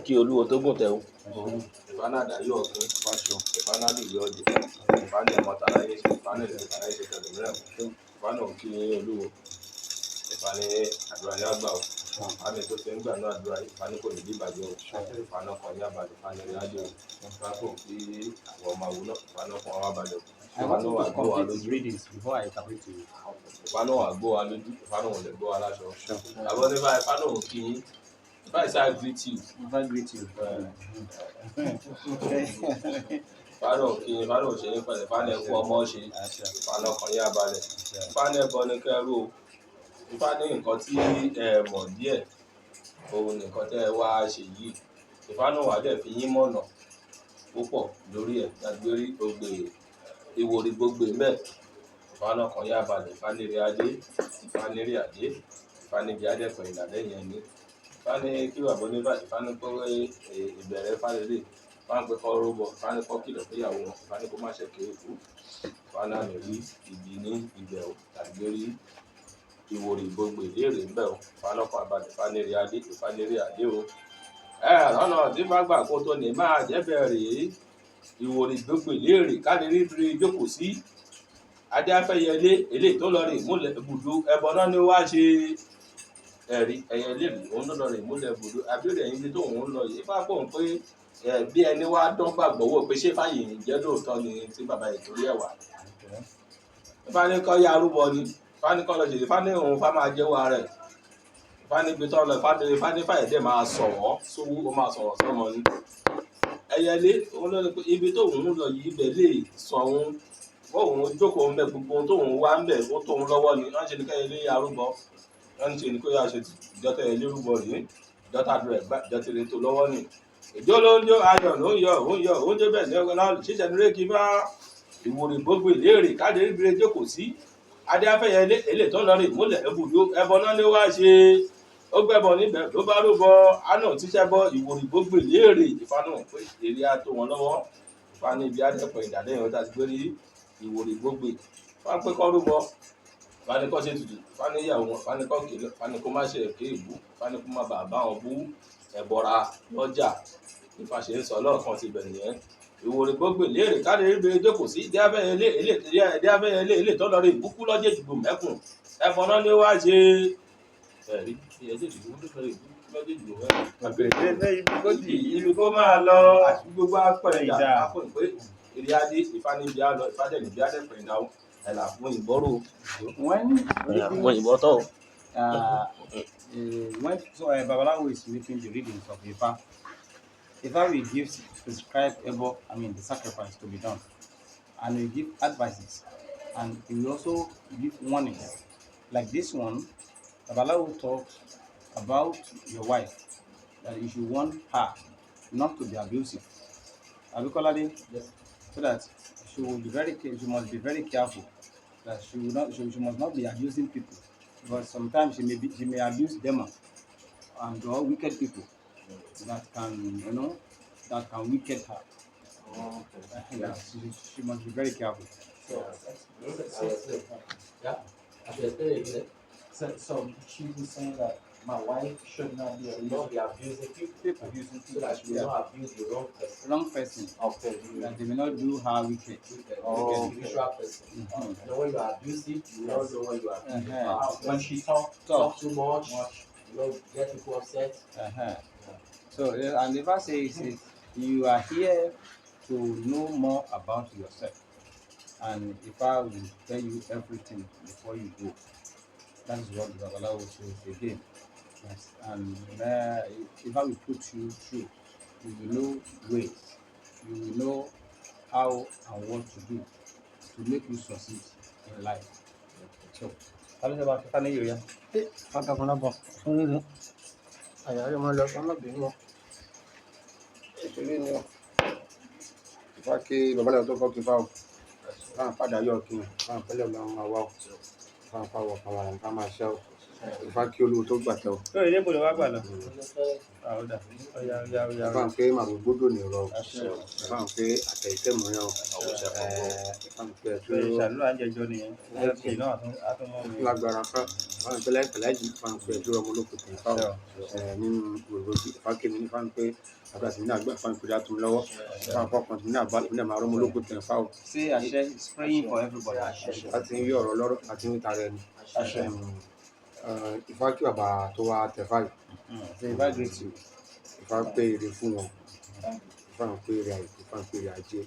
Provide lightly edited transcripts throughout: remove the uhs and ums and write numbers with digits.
kí olúwo tó gùn tẹ̀ o. Ìfánàdà yóò ọ̀gbìn ìfánàdì yóò ọ̀dẹ̀ ìfánà ọmọtàlá yé ṣe ìfánà ìlẹ̀kàlá yé ṣe tẹ̀lé mìíràn ìfánà òkè olúwo ìfánà àdúrà yá gbà o ìfánà tó ṣe ń gbà náà àdúrà ìfánà kò ní bí ìbàjẹ́ o ìfánà kan yá balẹ̀ ìfánà rí ájò ìfánà kò kí àwọn ọmọ àwùjọ ìfánà kan wá balẹ̀ I want to complete these readings before I interpret to you. ìfánà wà gbó wa lójú ìfánà wọn lè gbó wa láṣọ àbọ̀ nípa ìfánà òkè yín. If I say I greet you, If I greet you, Fano kí Fano ṣe ní pẹ̀lẹ́ Fano ẹ̀kú ọmọ ṣe Fano kan yá balẹ̀ Fano ẹ̀bọ ní kẹrù Fano nǹkan tí ẹ mọ̀ díẹ̀ òun nìkan tẹ́ ẹ wá ṣe yìí Fano wà dẹ̀ fi yín mọ̀nà púpọ̀ lórí ẹ̀ Iwori Ogbe Iwori Bogbe mẹ́ Fano kan yá balẹ̀ Fano rí adé Fano rí adé Fano bí adé pẹ̀lú ìlàlẹ́yìn ẹni Fani kí wà bọ́ ní báyìí Fani kọ́ ìbẹ̀rẹ̀ Fani lè Fani pé kọ́ rúbọ Fani kọ́ kìlọ̀ péyàwó wọn Fani kó má ṣe kéré kú Fani àmì rí ìdí ní ibẹ̀ o tàbí rí Iwori Bogbe léèrè ń bẹ̀ o Fani ọkọ̀ àbàdì Fani rí adé Fani rí adé o. Lọ́nà tí bá gbà kó tó ní máa jẹ́ bẹ̀rẹ̀ Iwori Bogbe léèrè káni rí jókòó sí adé afẹ́yẹlé eléyìí tó lọ rè múlẹ̀ ibùdó ẹbọ náà ni wá ṣe ẹ̀rí ẹ̀yẹ léèrè òun ló lọ rè múlẹ̀ ibùdó abíọ́dẹ̀ yìí bí tóun lọ yìí fà pọ̀ pé bí ẹni wá dán gbàgbọ́ wò pé ṣé fàyè jẹ́ lóòótọ́ ni tí bàbá yìí torí ẹ̀ wà. Fani kọ́ ya arúgbó ni Fani kọ́ lọ ṣèlè Fani òun fà máa jẹ́wọ́ rẹ̀ Fani gbé tọ́ lọ Fani fàyè dẹ̀ máa sọ̀rọ̀ sówú ó máa sọ̀rọ̀ sọ́mọ ni. Ẹ̀yẹlé òun lọ pé ibi tóun lọ yìí ibẹ̀ lè sọ òun bóun jókòó ń bẹ gbogbo tóun wá ń bẹ ó tóun lọ́wọ́ ni wọ́n ṣe ní kẹ́yẹlé arúgbó wọ́n ṣe ní kó yá ṣe ìjọta ẹ̀ lérúbọ rèé ìjọta àdúrà ẹ̀gbá ìjọta èrè tó lọ́wọ́ ni ìjọ ló ń jó ayọ̀ ló ń yọ òun jó bẹ́ẹ̀ ní ọgbọ́n náà ṣíṣẹ́ nílé kí bá Iwori Bogbe léèrè káde ríire jókòó sí adé afẹ́yẹ ilé tó ń lọ rè múlẹ̀ ibùdó ẹbọ náà ló wá ṣe ó gbẹ́bọ níbẹ̀ ló bá rúbọ àná tíṣẹ́ bọ Iwori Bogbe léèrè ìfanú pé èrè á tó wọn lọ́wọ́ Fani ibi adẹ́pọ̀ ìdádẹ́yìn ọ̀tá ti gbé rí Iwori Bogbe Fani pé kọ́ rúbọ Fani kọ́ ṣe tutù Fani yà wọn Fani kọ́ kìlọ̀ Fani kó má ṣe èké ìbú Fani kó má bàa bá wọn bú ẹ̀bọra lọ́jà Ifá ṣe ń sọ lọ́ọ̀kan ti bẹ̀rẹ̀ yẹn Iwori Bogbe léèrè káde ríbe jókòó sí ìdí afẹ́yẹlé ilé tó lọ rí ìbúkú lọ́jọ́ ìdìbò mẹ́kùn ẹ̀fọn náà ni wá ṣe ẹ̀rí ìyẹ́jẹ́ ìdìbò lọ́jọ́ ìdìbò mẹ́kùn ibi kó máa lọ àti gbogbo apẹ̀yà àpò ìpè ìrì adé ìfanibí á lọ ìfádẹ́nìbí á dẹ̀pẹ̀ ìdáwó ẹ̀là fún ìbọ́rò when Babalawo is making the readings of Ifa will give prescribed the sacrifice to be done, and will give advices, and he will also give warnings. Like this one, Babalawo talks about your wife, that you should warn her not to be abusive. Abikolade, so that she must be very careful. That she must not be abusing people, because sometimes she may abuse them and or wicked people that can wicked her. Yeah, she must be very careful. So she was saying that my wife should not be abusing people so that she will not abuse the wrong person. Okay. That they may not do her wicked. Spiritual person. You know when you are abusive, you don't know when you are abusive. When she talk too much, get people upset. So, and the verse says, you are here to know more about yourself. And Ifa will tell you everything before you go. That is what the Babalawo says again. Yes. And Ifa will put you through. You will know ways. You will know how and what to do to make you succeed in life. So, how is about Ifa Nigeria? Ìfá kí babaláwo tó kọ́ kí fáwọn fáwọn padà yọ kí fáwọn pẹ́lẹ́ ọlọ́run máa wá ọ̀ fáwọn fáwọn kan wà nǹkan máa ṣẹ́ ọ̀ Ìfá kí olówó tó gbàtẹ́ ọ̀. Ó ilé ìbòlè wá gbà lọ. Fáwọn pé màmú gbódò ní ọ̀rọ̀ fáwọn pé àtẹ ìtẹ́mọ̀ọ́yàn fáwọn pé ẹ̀tọ́ ìṣàlùwà ń jẹjọ nìyẹn. lágbára fáwọn. fáwọn pé láìpẹ́ láì jìn fáwọn pé ẹjọ́ ọmọ olóko tẹ̀ fáwọn nínú gbogbo ìfákèmí ní fáwọn pé àgbà tí ní àgbà fáwọn pé dá tún lọ́wọ́ fáwọn kọ̀ọ̀kan tí ní àgbà ní àmà ọmọ olóko tẹ̀ fáwọn. Say Ashe is praying for everybody. Láti ń rí ọ̀rọ̀ lọ́rọ̀ àti ń tara ẹni. Ifá kí bàbá tó wá tẹ̀ fáyì. Ifá greet you. Ifá pé ire fún wọn. Ifá ń pé ire àìkú, Ifá ń pé ire ajé.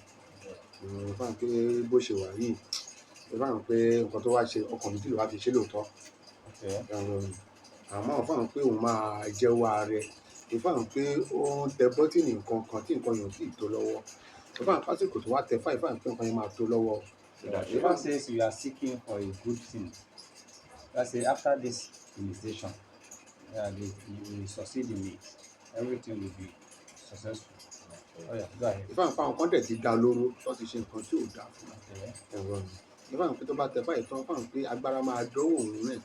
Ifá ń pé bó ṣe wà yìí. Ifá ń pé nǹkan tó wá ṣe ọkàn méjì ló wá fi ṣe lóòótọ́. Àmọ́ Ifá ń pé òun máa jẹ́wọ́ ààrẹ. Ifá ń pé ó ń tẹ bọ́tìnì nǹkan kan tí nǹkan yẹn ò tí ì tó lọ́wọ́. Ifá ń pásìkò tó wá tẹ fáyì, Ifá ń pé nǹkan yẹn máa tó lọ́wọ́. Ifá says you are seeking for a good thing. That say after this initiation, you will succeed in it. Everything will be successful. Oh yeah, go ahead. Ifá ń pa nǹkan dẹ̀ ti dá lóró tó ti ṣe nǹkan tí ò dáa fún ẹ̀rọ ni. Ifá ń pé tó bá tẹ fáyì tán, Ifá ń pé agbára máa dánwò òun rẹ̀.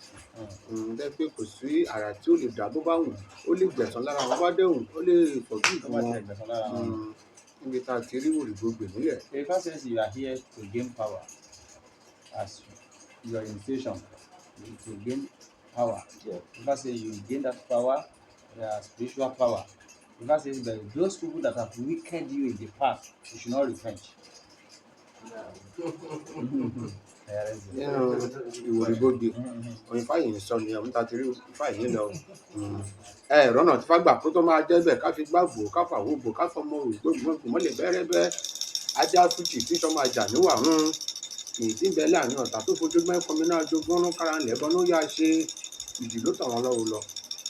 Jẹ́ pé kò sí àrà tí ó lè dá bó bá wù ó lè gbẹ̀san lára wọn bá dẹ̀hùn ó lè fọ̀jú wọn. Níbi tá a ti rí Iwori Bogbe nílẹ̀. Ifá says you are here to gain power as your initiation to gain power. Ifá says you gain that power, spiritual power. Ifá says that those people that have wicked you in the past, you should not revenge. Nínú Iwori Bogbe òun Ifá yìí ń sọ ni ọ̀hún tá a ti rí Ifá yìí lọ. Rọ́nà tí fágbà kó tó máa jẹ́ bẹ́ẹ̀ ká fi gbàgbó ká fàwọ́ bò ká fọmọ ògbógbò mọ́lẹ̀ bẹ́rẹ́bẹ́ ajá fújì tí sọmọ àjà níwà èyí tí ń bẹ láàrin ọ̀tá tó fojú mẹ́fọn mi náà jogún ọ̀run kára lẹ́bọn ló yá ṣe ìdì ló tàn wọ́n lọ́wọ́ lọ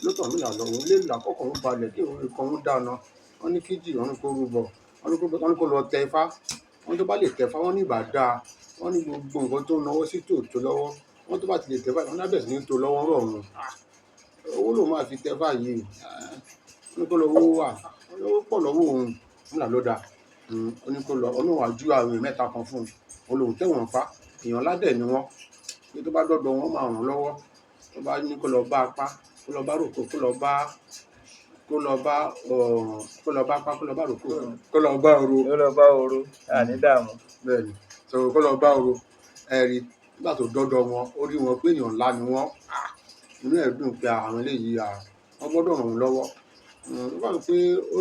ló tàn mí làlọ́ òun lé làkọ́kọ́ ń balẹ̀ kí òun kan ń dáná wọ́n ní kíjì ọ̀run kó rúbọ wọ́n ní kó lọ tẹ Ifá wọ́n tó bá lè tẹ Ifá wọ́n ní ìbá dáa wọ́n ní gbogbo nǹkan tó náwó sí tòótọ́ lọ́wọ́ wọ́n tó bá ti lè tẹ Ifá wọ́n lábẹ̀ sí ní tó lọ́wọ́ rọ̀rùn owó ló máa fi tẹ Ifá yìí wọ́n ní kó lọ owó wà owó pọ̀ lọ́wọ́ òun fúnra ló dáa wọ́n ní kó lọ ọlọ́run àjú àwìn mẹ́ta kan fún un olóhùn tẹ̀wọ̀n Ifá èèyàn ládẹ̀ ni wọ́n ní tó bá dọ́dọ̀ wọn máa ràn lọ́wọ́ tó bá ní kó lọ bá apá kó lọ bá ròkò kó lọ bá apá kó lọ bá ròkò kó lọ bá oro. Ó lọ bá oro àní dààmú. Bẹ́ẹ̀ni so kó lọ bá oro ẹ̀rí nígbà tó dọ́dọ̀ wọn ó rí wọn pé èèyàn ńlá ni wọ́n inú ẹ̀ dùn pé àwọn eléyìí wọ́n gbọ́dọ̀ ràn wọ́n lọ́wọ́ wọ́n bá ń pé ó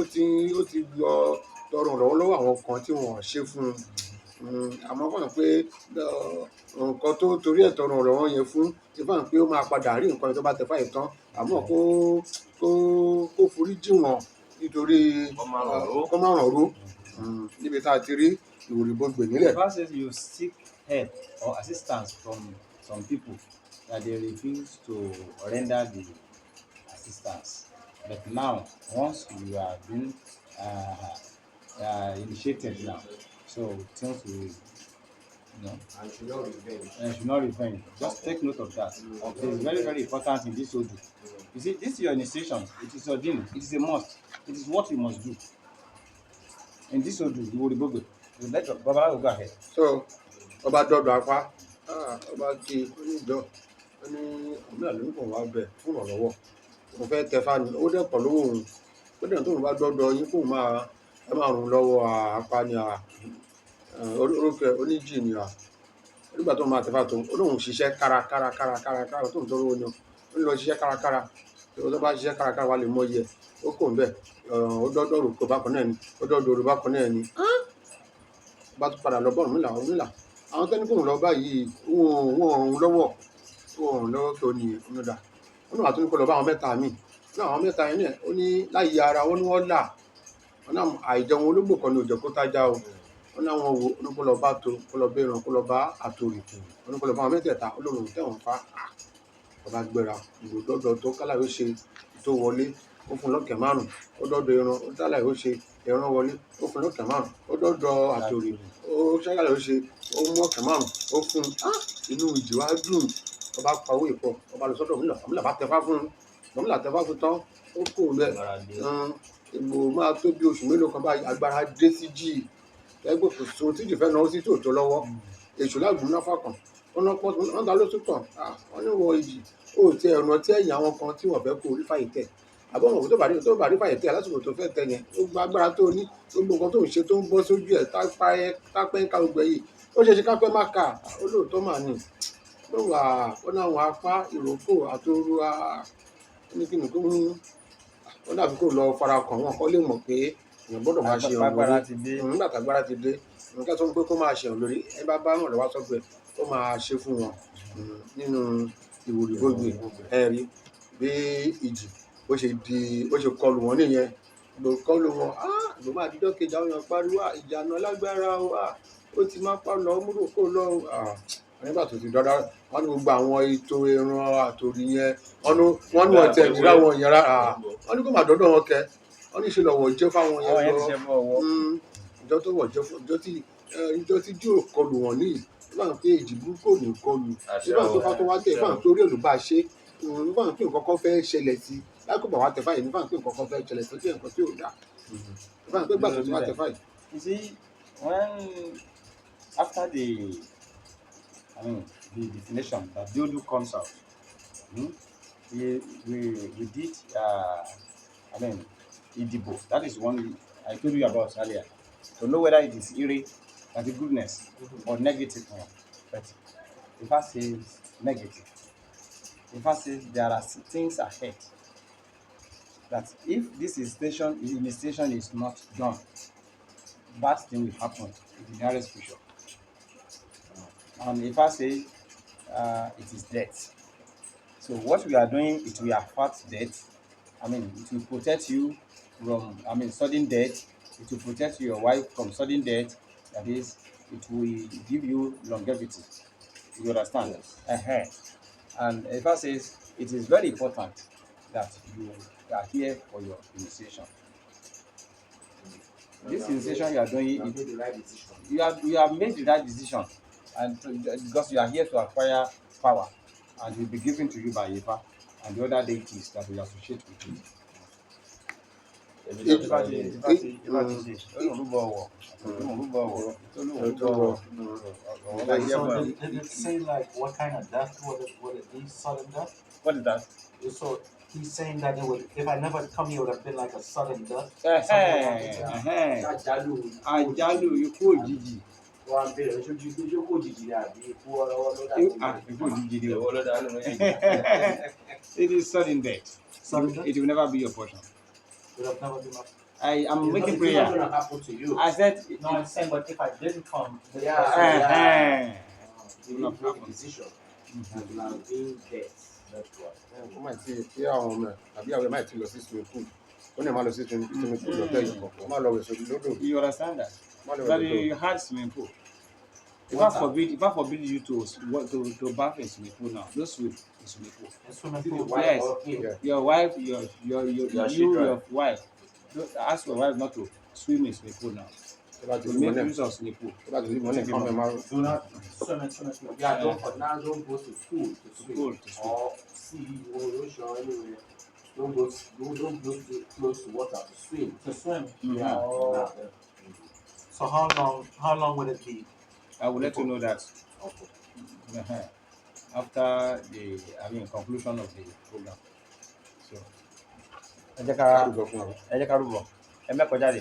ti lọ tọrọ lọ́wọ́ àwọn kan tí wọ́n ṣe fún un àmọ́ kàn pé nǹkan tó torí ẹ̀ tọrọ ọ̀rọ̀ wọn yẹn fún ti fà ń pé ó máa padà rí nǹkan tó bá tẹ fáyì tán àmọ́ kó forí jì wọ́n nítorí kó má ràn ró níbi tá a ti rí Iwori Bogbe nílẹ̀. The verse says you seek help or assistance from some people that they refuse to render the assistance. But now, once you are being initiated now, so things will, And should not revenge. should not revenge. Just take note of that. It is very, very important in this Odu. You see, this is your initiation. It is your deen. It is a must. It is what you must do. In this Odu, Iwori Bogbe. Let Babalawo go ahead. So ọba dọdọ apá ọba kí oníjọ ó ní ọmọdé ló ń kàn wá bẹ fún ìrànlọ́wọ́ mo fẹ́ tẹ fáni ó dẹ̀ pọ̀ lówó òun ó dẹ̀ tóun bá dọdọ yín kóun máa rún lọ́wọ́ apá ni orúkẹ oníjì ni nígbà tó máa tẹ fà tó ó lóun ṣiṣẹ́ kárakára tó ń tọrọ wọn ó lọ ṣiṣẹ́ kárakára tó bá ṣiṣẹ́ kárakára wà lè mọ iye ó kò ń bẹ ó dọdọ rò kó bákan náà ni ó dọdọ rò bákan náà ni bá tún padà lọ bọ́ọ̀rùn mílà àwọn tẹ́ni kóun lọ báyìí wọ́n rún lọ́wọ́ tó ní ọ̀nàdà wọ́n náà tún ní kó lọ bá àwọn mẹ́ta míì ní àwọn mẹ́ta yẹn náà ó ní láyé ara wọn ni wọ́n là wọn náà àìjẹun ológbò kan ní òjò kó tájá o wọn náà wọn wo ní kó lọ bá tó kó lọ bẹ́ẹ̀ràn kó lọ bá àtòrì wọn ní kó lọ bá àwọn mẹ́tẹ̀ẹ̀ta olóhùn tẹ̀wọ̀n fa ọba gbéra ìgbò dọ́dọ̀ tó kálá yóò ṣe tó wọlé ó fún lọ́kẹ̀ márùn ó dọ́dọ̀ ẹran ó dálà yóò ṣe ẹran wọlé ó fún lọ́kẹ̀ márùn ó dọ́dọ̀ àtòrì ó ṣágàlà yóò ṣe ó mú ọ̀kẹ́ márùn ó fún inú ìjì wá dùn ọba pa owó ìpọ ọba lọ sọ́dọ̀ ọmọlà bá tẹfá fún ọmọlà tẹfá fún tán ó kò bẹ ìgbò máa tó bí oṣù mélòó kan báyìí agbára dé sí jì ẹgbẹ́ kò sóhun tí ìjìfẹ́ náà sí tòótọ́ lọ́wọ́ èṣù lágùn náà fàkàn wọn ta ló tún tàn wọn ní wọ ìjì ó ti ẹ̀rùn ọtí ẹ̀yìn àwọn kan tí wọ́n fẹ́ kó orí fàyè tẹ̀ àbọ̀ wọn tó bá rí fàyè tẹ̀ lásìkò tó fẹ́ tẹ̀ yẹn ó gba agbára tó ní gbogbo nǹkan tó ń ṣe tó ń bọ́ sójú ẹ̀ tápẹ́ ń ká gbogbo yìí ó ṣe kápẹ́ má kà ó lóòótọ́ mà ní ló wà ó ní àwọn apá ìrókò àtòru oníkìnnì kó mú ó dàbí kó lọ fara kàn wọn kó lè mọ̀ pé èèyàn gbọ́dọ̀ máa ṣe ọ̀hún lórí nígbà tágbára ti dé nǹkan tó ń pé kó máa ṣe ọ̀hún lórí ẹ bá bá ràn lọ́wọ́ sọ́gbẹ̀ ó máa ṣe fún wọn nínú Iwori Bogbe ẹ rí bí ìjì bó ṣe kọlù wọn nìyẹn ló kọlù wọn ló máa dídọ́ kejì àwọn èèyàn pariwo ìjànà lágbára ó ti máa pa lọ múrò kó lọ nígbà tó ti dọ́dá wọn ní gbogbo àwọn ètò ẹran àtòrí yẹn wọn ní wọn tẹ̀ níra wọn yẹn rárá wọn ní kó má dọ́dọ̀ wọn kẹ wọn ní ṣe lọ́wọ́ jẹ́ fáwọn yẹn lọ ìjọ tó wọ̀ jẹ́ fún ìjọ tí jù kọlù wọn níyì nígbà pé ìjì burúkú ò ní kọlù nígbà tó bá tó wá tẹ̀ nígbà tó rí èlùbá ṣe nígbà pé nǹkan kan fẹ́ ṣẹlẹ̀ sí láìpẹ́ bàbá tẹ̀ fáyì nígbà pé nǹkan kan fẹ́ ṣẹlẹ̀ sí nǹkan tí ò dáa nígbà pé gbàtọ̀ tó wá tẹ̀ fáyì. You see, when after the definition that the Odu comes out, we did Idibo. That is one I told you about earlier. To know whether it is ire, that is goodness, or negative one. But Ifa says negative. Ifa says there are things ahead. That if this initiation is not done, bad thing will happen in the nearest future. And Ifa says it is death. So what we are doing, it will affect death. It will protect you from sudden death. It will protect your wife from sudden death. That is, it will give you longevity. You understand? Yes. And Ifa says it is very important that you are here for your initiation. This initiation you are doing, you have made the right decision, and because you are here to acquire power, and it will be given to you by Ifa and the other deities that will associate with it. So did it say like what kind of death would it be? Sudden death? What is that? So he's saying that it would, if I never come here, it would have been like a sudden death. Àjálù ikú òjijì. It is sudden death. It will never be your portion. It would have never been my. I am making prayer. It's not going to happen to you. I said. No, I'm saying, but if I didn't come, You will not make a decision. And you are being dead. That's what. ó máa ti kí àwọn ọmọ ẹ àbí àwọn ẹ máa ti lọ sí swimming pool ó ní ẹ máa lọ sí swimming pool lọ́tẹ̀ yìí kọ̀ọ̀kan ó máa lọ wẹ̀ sórí lódò. You understand that? But you had swimming pool. If I forbid you to bath in swimming pool now, don't swim in swimming pool. Swimming pool. Yes. Your wife, your wife. Don't ask your wife not to swim in swimming pool now. To make use of swimming pool. tó bá ti rí mọ́ ní ẹ̀ka máa Do not swim in swimming pool. Yeah, don't go to school to swim. Or sea or ocean anywhere. Don't go close to water to swim. To swim. Yeah. So how long would it be? I will let you know that after the conclusion of the program. So, ẹ jẹ́ ká rúbọ ẹ mẹ́kọ̀ọ́ jáde.